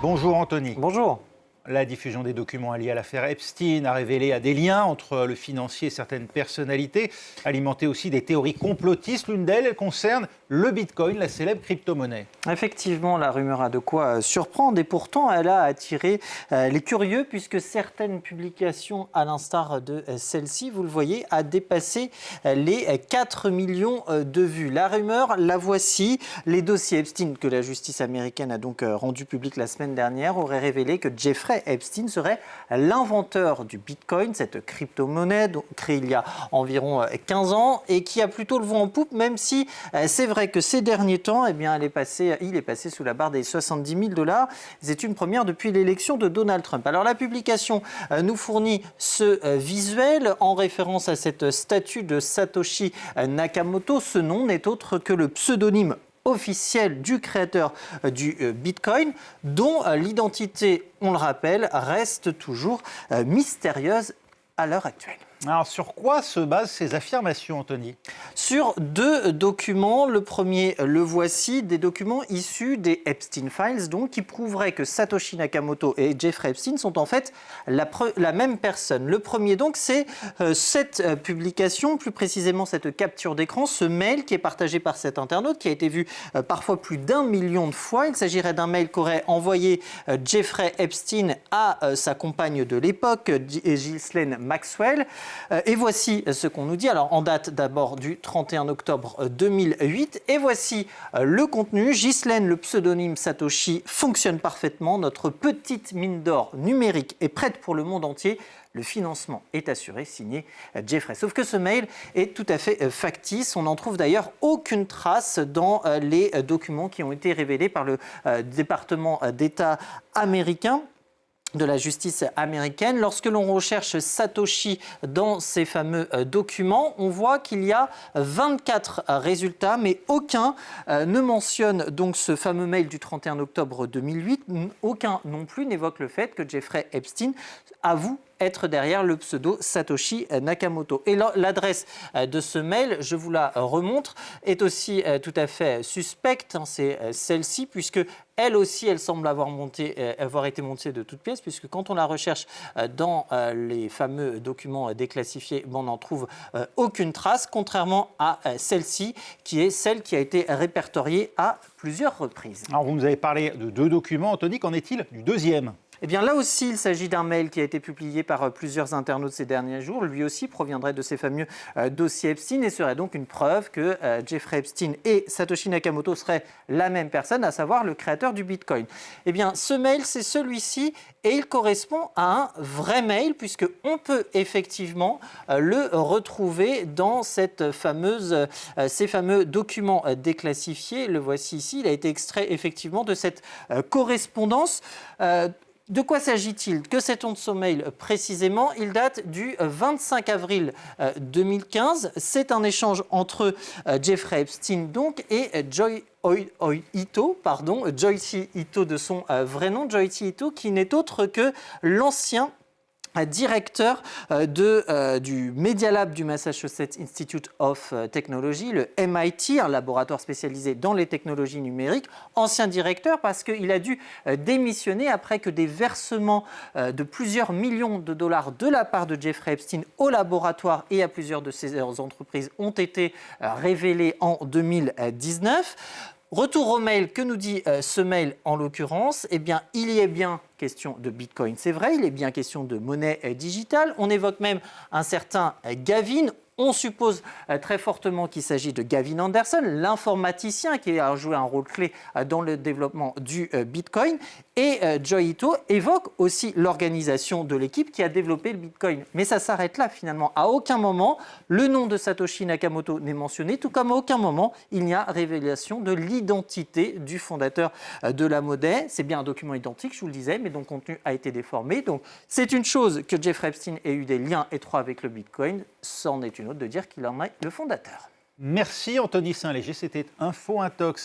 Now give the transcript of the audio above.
Bonjour Anthony. Bonjour. La diffusion des documents liés à l'affaire Epstein a révélé des liens entre le financier et certaines personnalités, alimenté aussi des théories complotistes. L'une d'elles, elle concerne le Bitcoin, la célèbre crypto-monnaie. Effectivement, la rumeur a de quoi surprendre et pourtant elle a attiré les curieux puisque certaines publications, à l'instar de celle-ci, vous le voyez, a dépassé les 4 millions de vues. La rumeur, la voici. Les dossiers Epstein que la justice américaine a donc rendu public la semaine dernière auraient révélé que Jeffrey Epstein serait l'inventeur du Bitcoin, cette crypto-monnaie créée il y a environ 15 ans et qui a plutôt le vent en poupe, même si c'est vrai que ces derniers temps, eh bien, il est passé sous la barre des 70 000 $. C'est une première depuis l'élection de Donald Trump. Alors la publication nous fournit ce visuel en référence à cette statue de Satoshi Nakamoto. Ce nom n'est autre que le pseudonyme officiel du créateur du Bitcoin, dont l'identité, on le rappelle, reste toujours mystérieuse à l'heure actuelle. Alors sur quoi se basent ces affirmations, Anthony ? Sur deux documents. Le premier, le voici, des documents issus des Epstein Files, donc, qui prouveraient que Satoshi Nakamoto et Jeffrey Epstein sont en fait la même personne. Le premier, donc, c'est cette publication, plus précisément cette capture d'écran, ce mail qui est partagé par cet internaute, qui a été vu parfois plus d'1 million de fois. Il s'agirait d'un mail qu'aurait envoyé Jeffrey Epstein à sa compagne de l'époque, Ghislaine Maxwell. Et voici ce qu'on nous dit. Alors, en date d'abord du 31 octobre 2008. Et voici le contenu. Ghislaine, le pseudonyme Satoshi, fonctionne parfaitement. Notre petite mine d'or numérique est prête pour le monde entier. Le financement est assuré, signé Jeffrey. Sauf que ce mail est tout à fait factice. On n'en trouve d'ailleurs aucune trace dans les documents qui ont été révélés par le département d'État américain, de la justice américaine. Lorsque l'on recherche Satoshi dans ces fameux documents, on voit qu'il y a 24 résultats, mais aucun ne mentionne donc ce fameux mail du 31 octobre 2008. Aucun non plus n'évoque le fait que Jeffrey Epstein avoue être derrière le pseudo Satoshi Nakamoto. Et l'adresse de ce mail, je vous la remontre, est aussi tout à fait suspecte. C'est celle-ci, puisque elle aussi, elle semble avoir été montée de toutes pièces, puisque quand on la recherche dans les fameux documents déclassifiés, on n'en trouve aucune trace, contrairement à celle-ci, qui est celle qui a été répertoriée à plusieurs reprises. Alors vous nous avez parlé de deux documents, Anthony, qu'en est-il du deuxième ? Eh bien, là aussi, il s'agit d'un mail qui a été publié par plusieurs internautes ces derniers jours. Lui aussi proviendrait de ces fameux dossiers Epstein et serait donc une preuve que Jeffrey Epstein et Satoshi Nakamoto seraient la même personne, à savoir le créateur du Bitcoin. Eh bien, ce mail, c'est celui-ci et il correspond à un vrai mail puisqu'on peut effectivement le retrouver dans ces fameux documents déclassifiés. Le voici ici. Il a été extrait effectivement de cette correspondance. De quoi s'agit-il ? Que sait-on de ce mail précisément ? Il date du 25 avril 2015. C'est un échange entre Jeffrey Epstein donc, et Joichi Ito de son vrai nom, Joichi Ito, qui n'est autre que l'ancien directeur du Media Lab du Massachusetts Institute of Technology, le MIT, un laboratoire spécialisé dans les technologies numériques, ancien directeur parce qu'il a dû démissionner après que des versements de plusieurs millions de dollars de la part de Jeffrey Epstein au laboratoire et à plusieurs de ses entreprises ont été révélés en 2019. Retour au mail, que nous dit ce mail en l'occurrence ? Eh bien, il y est bien question de Bitcoin, c'est vrai, il est bien question de monnaie digitale. On évoque même un certain Gavin. On suppose très fortement qu'il s'agit de Gavin Anderson, l'informaticien qui a joué un rôle clé dans le développement du Bitcoin. Et Joichi Ito évoque aussi l'organisation de l'équipe qui a développé le Bitcoin. Mais ça s'arrête là finalement. À aucun moment, le nom de Satoshi Nakamoto n'est mentionné, tout comme à aucun moment, il n'y a révélation de l'identité du fondateur de la monnaie. C'est bien un document identique, je vous le disais, mais dont le contenu a été déformé. Donc c'est une chose que Jeffrey Epstein ait eu des liens étroits avec le Bitcoin, c'en est une autre de dire qu'il en est le fondateur. Merci Anthony Saint-Léger, c'était Info Intox.